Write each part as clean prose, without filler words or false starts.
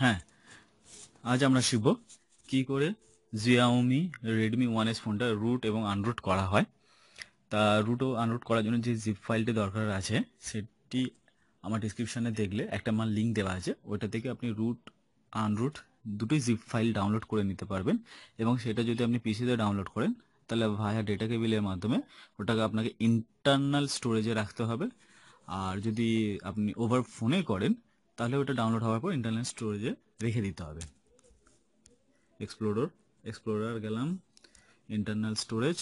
হ্যাঁ, আজ আমরা শিখব কি করে Xiaomi Redmi 1S ফোনটা রুট এবং আনরুট করা হয়। তা রুট ও আনরুট করার জন্য যে জিপ ফাইলটি দরকার আছে সেটি আমার ডিসক্রিপশনে দেখলে একটা আমার লিঙ্ক দেওয়া আছে, ওইটা থেকে আপনি রুট আনরুট দুটোই জিপ ফাইল ডাউনলোড করে নিতে পারবেন। এবং সেটা যদি আপনি পিসিতে ডাউনলোড করেন তাহলে ভায়া ডেটা কেবিলের মাধ্যমে ওটাকে আপনাকে ইন্টারনাল স্টোরেজে রাখতে হবে। আর যদি আপনি ওভার ফোনে করেন তাহলে ওটা ডাউনলোড হওয়ার পর ইন্টারনাল স্টোরেজে রেখে দিতে হবে। এক্সপ্লোরার গেলাম, ইন্টারনাল স্টোরেজ।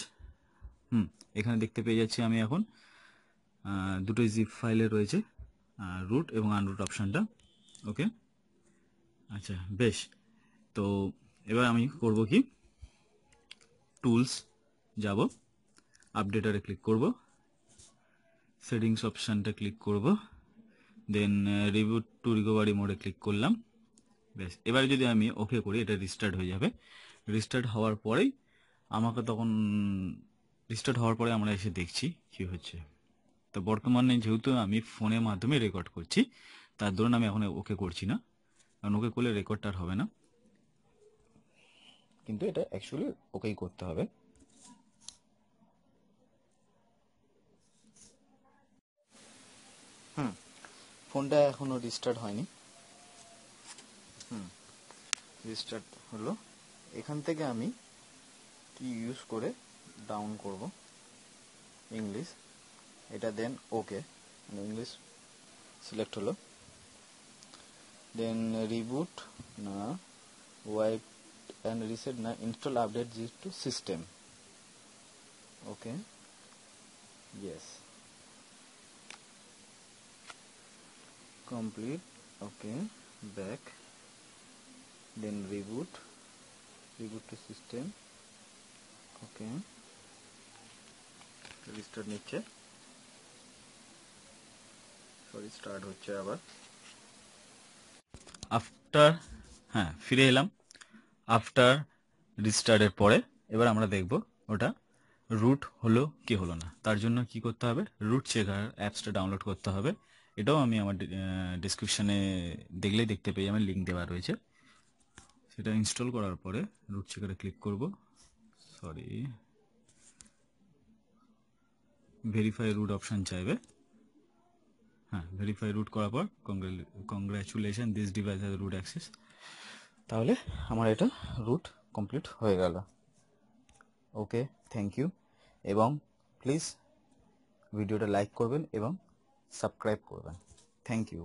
এখানে দেখতে পেয়ে যাচ্ছি আমি এখন দুটোই জিপ ফাইলে রয়েছে রুট এবং আনরুট অপশানটা। ওকে, আচ্ছা বেশ। তো এবার আমি করব কি, টুলস যাব, আপডেটারে ক্লিক করব, সেটিংস অপশানটা ক্লিক করব, দেন রিবুট টু রিকভারি মোডে ক্লিক করলাম। বেশ, এবারে যদি আমি ওকে করি এটা রিস্টার্ট হয়ে যাবে। রিস্টার্ট হওয়ার পরেই আমাকে তখন রিস্টার্ট হওয়ার পরে আমরা এসে দেখছি কি হচ্ছে। তো বর্তমানে যেহেতু আমি ফোনের মাধ্যমে রেকর্ড করছি তার দরুন আমি এখন ওকে করছি না, কারণ ওকে করলে রেকর্ডটা আর হবে না, কিন্তু এটা অ্যাকচুয়ালি ওকেই করতে হবে। ফোনটা এখনো রিস্টার্ট হয়নি। রিস্টার্ট হলো। এখান থেকে আমি কি ইউজ করে ডাউন করব, ইংলিশ, এটা দেন ওকে, ইংলিশ সিলেক্ট হলো। দেন রিবুট না, ওয়াইপ অ্যান্ড রিসেট না, install update G two system. Okay, yes, complete. Okay, back, then reboot to system. Okay, restart নিচ্ছে, সরি স্টার্ট হচ্ছে আবার। আফটার, হ্যাঁ ফিরে এলাম। আফটার রিস্টার্টের পরে এবার আমরা দেখব ওটা রুট হলো কি হলো না। তার জন্য কি করতে হবে, রুট চেকার অ্যাপসটা ডাউনলোড করতে হবে। এটাও আমি আমার ডিসক্রিপশনে দেখলেই দেখতে পেয়ে আমার লিঙ্ক দেওয়া রয়েছে। সেটা ইনস্টল করার পরে রুট চেকারে ক্লিক করব, সরি ভেরিফাই রুট অপশান চাইবে। হ্যাঁ, ভেরিফাই রুট করার পর congratulation this device has root access. তাহলে আমার এটা রুট কমপ্লিট হয়ে গেল। Okay, thank you. এবং প্লিজ ভিডিওটা লাইক করবেন এবং সাবস্ক্রাইব করবেন। Thank you.